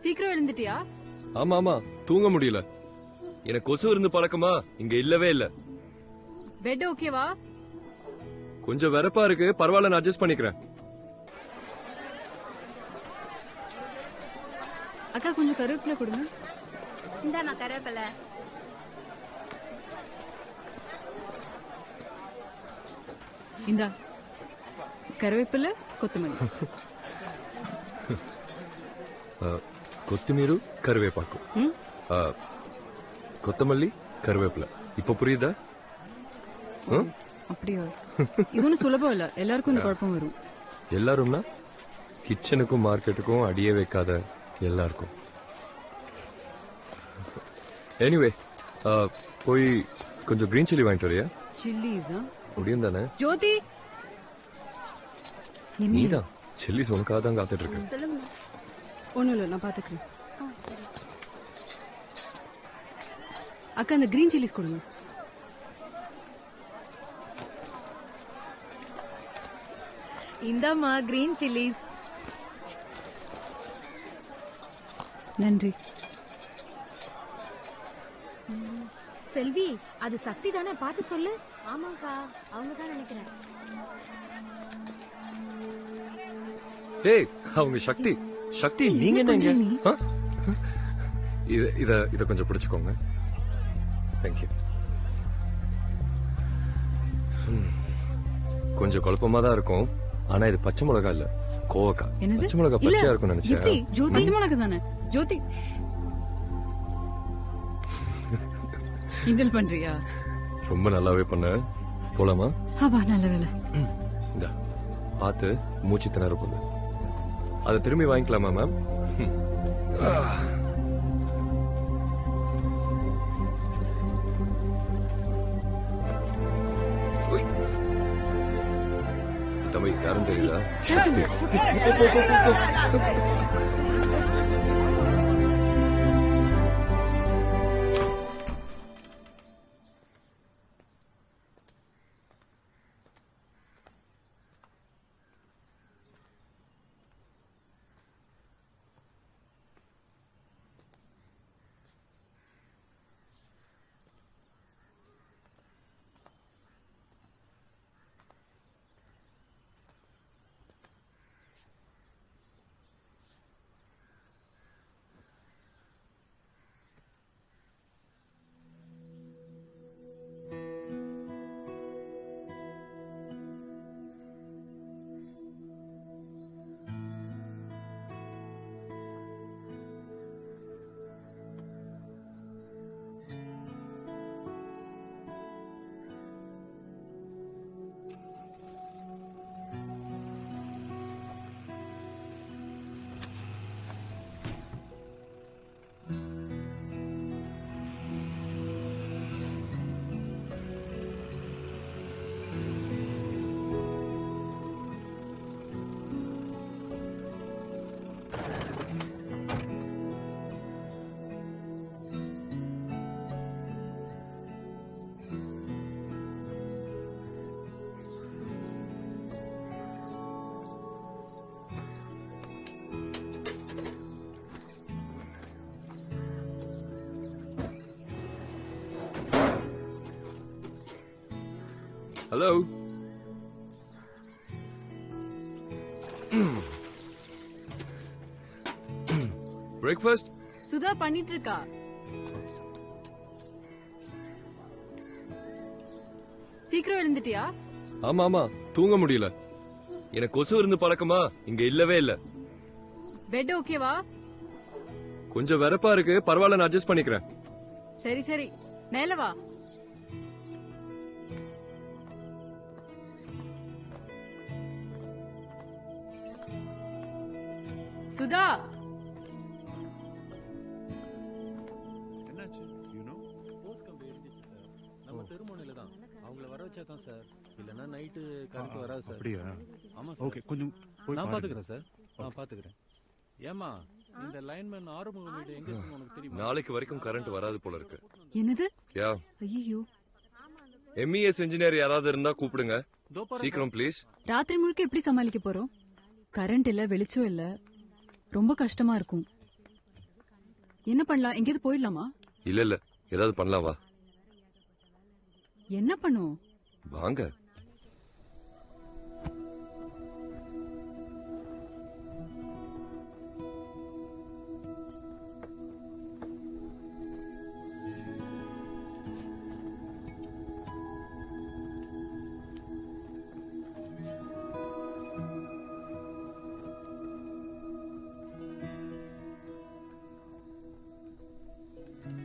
சீக்கிரம் எழுந்துட்டியா? ஆமா ஆமா, தூங்க முடியல. எனக்கு கொசு இருந்து பழக்கமா இங்க இல்லவே இல்ல. பெட் ஓகேவா? கொஞ்சம் வெறப்பா இருக்கு, பரவாயில்ல, நான் அட்ஜஸ்ட் பண்ணிக்கிறேன். அக்கா கொஞ்சம் கருவேப்பிலை கொடுங்க. இந்தாமா கருவேப்பிலை. இந்தா கருவேப்பிலை, கொத்தமல்லி. கொத்திமீரு கருவேப்பாக்கு, கொத்தமல்லி கருவேப்பிலை. இப்ப புரியுதா? அப்படியா? இது ஒன்னும் சுலபம் இல்ல, எல்லாருக்கும் இந்த குழப்பம் வரும். எல்லாரும்னா கிச்சனுக்கும் மார்க்கெட்டுக்கும் அடியே வைக்காத எல்லாருக்கும். எனிவே, போய் கொஞ்சம் கிரீன் சில்லி வாங்கிட்டு வரியா? சில்லிஸா? முடியும் தானே? ஜோதி, நீதான் சில்லிஸ் உனக்காக தான் காத்துட்டு இருக்கு. சொல்லுங்க. ஒண்ணும் இல்ல, நான் பாத்துக்கிறேன். அக்கா அந்த கிரீன் சில்லிஸ் கொடுங்க. இந்தாமா கிரீன் சில்லிஸ். நன்றி. செல்வி, அது சக்தி தானே, பார்த்து சொல்லு. ஆமாக்கா, அவங்க தான் நினைக்கிறேன். ஏய், அவங்க சக்தி. சக்தி, நீங்க என்ன இங்க? இத கொஞ்சம் பிடிச்சுக்கோங்க. தேங்க்யூ. கொஞ்சம் குழப்பமா தான் இருக்கும், ஆனா இது பச்சை மிளகா இல்ல, கோவக்கா. பச்சை மிளகா பச்சையா இருக்கும் நினைச்சேன். ஜோதி, பச்சை மிளகா தானே? ஜோதி, கிண்டல் பண்றியா? ரொம்ப நல்லாவே பண்ண. போலாமா? ஆமா, நல்ல வேலை. இந்த பார்த்து மூச்சு திணற போகுது. அதை திரும்பி வாங்கிக்கலாமா மேம்? தம்பி, யாரும் தெரியுதா? சக்தி. ஹலோ. பிரேக்ஃபாஸ்ட் சுதா பண்ணிட்டு இருக்கா. சீக்கிரம் எழுந்துட்டியா? ஆமா ஆமா, தூங்க முடியல. எனக்கு கொசு இருந்து பழக்கமா இங்க இல்லவே இல்ல. பெட் ஓகேவா? கொஞ்சம் வெறப்பா இருக்கு, பரவாயில்ல, நான் அட்ஜஸ்ட் பண்ணிக்கிறேன். சரி சரி, மேல வா. சுதா, என்னாச்சு? போஸ்ட் கம்பி இருந்துச்சு சார். நம்ம தெருமுனையில தான். அவங்கள வர வச்சா தான் சார், இல்லனா நைட்டு கரண்ட் வராது சார். அப்படியா? ஆமா சார். ஓகே, கொஞ்சம் போய் நான் பாருங்க. பாத்துக்கிறேன் சார். நான் பாத்துக்கிறேன். ஏமா, இந்த லைன்மேன் ஆறுமுகம் வீடு எங்க இருக்குன்னு உனக்கு தெரியுமா? நாளைக்கு வரைக்கும் கரண்ட் வராது போல இருக்கு. என்னது? யா, ஐயோ, MES இன்ஜினியர் யாராவது இருந்தா கூப்பிடுங்க சீக்கிரம் ப்ளீஸ். ராத்திரி முழுக்க எப்படி சமாளிக்க போறோம்? கரண்ட் இல்ல, வெளிச்சம் இல்ல, ரொம்ப கஷ்டமா இருக்கும். என்ன பண்ணலாம்? எங்கேயாவது போயிடலாமா? இல்ல இல்ல, ஏதாவது பண்ணலாம் வா. என்ன பண்ணுவோம்? வாங்க.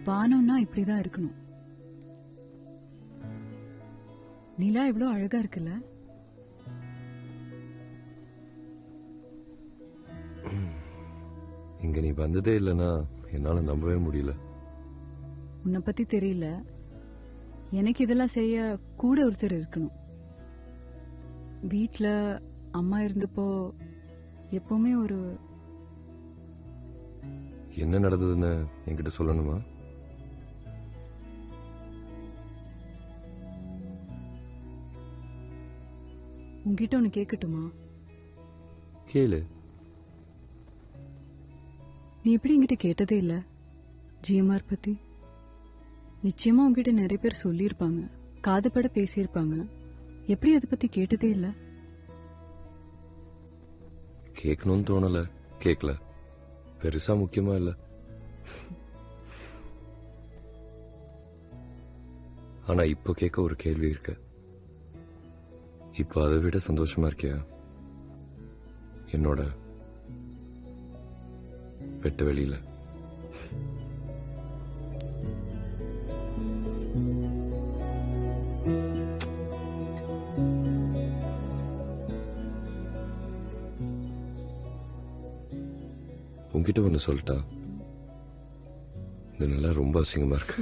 வானம்னா இப்படிதான் இருக்கணும். நிலா இவ்வளவு அழகா இருக்குல்ல? இங்க நீ வந்ததே இல்லனா என்னால நம்பவே முடியல. உன்னை பத்தி தெரியல, எனக்கு இதெல்லாம் செய்ய கூட ஒருத்தர் இருக்கணும். வீட்ல அம்மா இருந்தப்போ எப்பவுமே ஒரு என்ன நடந்ததுன்னு என்கிட்ட சொல்லணுமா? உன்கிட்ட ஒன்னு கேட்கட்டுமா? கேளு. நீ எப்படி என்கிட்ட கேட்டதே இல்ல ஜிஎம்ஆர் பத்தி? நிச்சயமா உன்கிட்ட நிறைய பேர் சொல்லியிருப்பாங்க, காதுபட பேசியிருப்பாங்க. எப்படி அதை பத்தி கேட்டதே இல்ல? கேட்கணும்னு தோணல, கேட்கல. பெருசா முக்கியமா இல்ல. ஆனா இப்போ கேட்க ஒரு கேள்வி இருக்கு. இப்போ அதை விட சந்தோஷமா இருக்கியா என்னோட வெட்ட வெளியில? உன்கிட்ட ஒண்ணு சொல்லிட்டா? இது நல்லா ரொம்ப அசிங்கமா இருக்கு.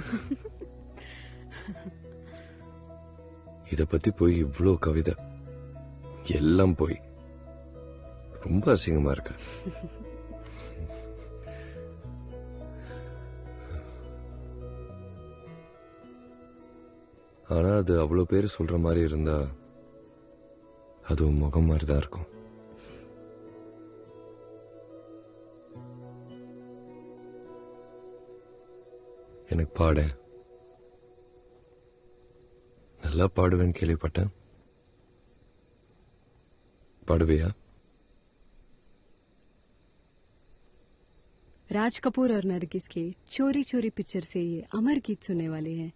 இத பத்தி போய் இவ்ளோ கவிதை எல்லாம் போய் ரொம்ப அசிங்கமா இருக்கு. ஆனா அது அவ்வளவு பேர் சொல்ற மாதிரி இருந்தா அது உன் முகம் மாதிரிதான் இருக்கும். எனக்கு பாட நல்லா பாடுவேன்னு கேள்விப்பட்டேன். பாடுவியா? राज कपूर और नरगिस के चोरी चोरी पिक्चर से ये अमर गीत सुनने वाले हैं।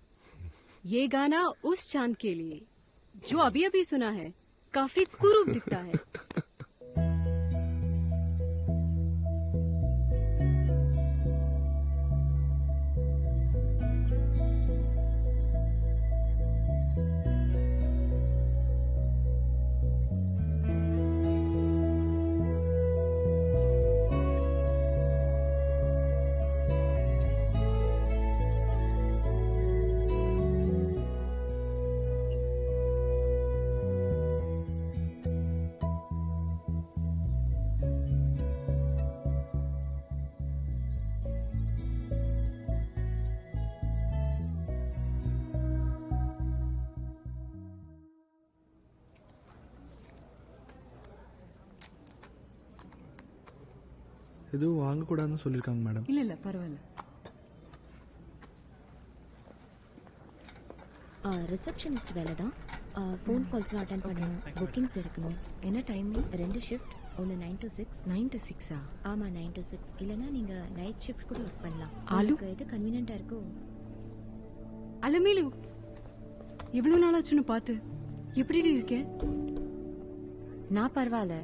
ये गाना उस चांद के लिए जो अभी अभी सुना है, काफी कुरूप दिखता है। எதுவும் வாங்கக்கூடாதுன்னு சொல்லியிருக்காங்க மேடம். இல்ல இல்ல பரவாயில்ல. ரிசப்ஷனிஸ்ட் வேலை தான். ஃபோன் கால்ஸ்லாம் அட்டென்ட் பண்ணணும், புக்கிங்ஸ் எடுக்கணும். என்ன டைமிங்? 2 ஷிஃப்ட், ஒன்று 9 to 6. 9 to 6 ஆமாம், 9 to 6. இல்லைன்னா நீங்கள் நைட் ஷிஃப்ட் கூட ஒர்க் பண்ணலாம். உங்களுக்கு எது கன்வீனியன்ட்டாக இருக்கோ. அலமேலு, எவ்வளவு நாளாச்சுன்னு பார்த்து. எப்படி இருக்கேன்? நான் பரவாயில்ல.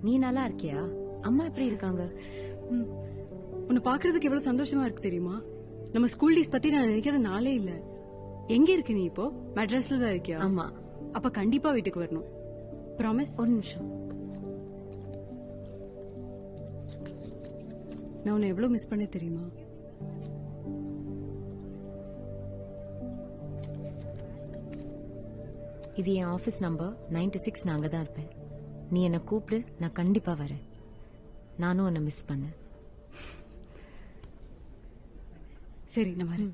நீ நல்லா இருக்கியா? அம்மா எப்படி இருக்காங்க? உன்னை பாக்குறதுக்கு எவ்வளவு சந்தோஷமா இருக்கு தெரியுமா? நம்ம ஸ்கூல் டேஸ் பத்தி நான் நினைக்காத நாளே இல்ல. எங்க இருக்க நீ இப்போ? மெட்ராஸ்ல தான் இருக்கியா? ஆமா. அப்ப கண்டிப்பா வீட்டுக்கு வரணும். ப்ராமிஸ்? ஒரு நிமிஷம். நான் உன்னை எவ்வளவு மிஸ் பண்ண தெரியுமா? இது என் ஆஃபீஸ் நம்பர். 9 to 6 நான் அங்கே தான் இருப்பேன். நீ என்னை கூப்பிடு, நான் கண்டிப்பா வரேன். நானும் உன்னை மிஸ் பண்ணேன். சரி, நான் வரேன்.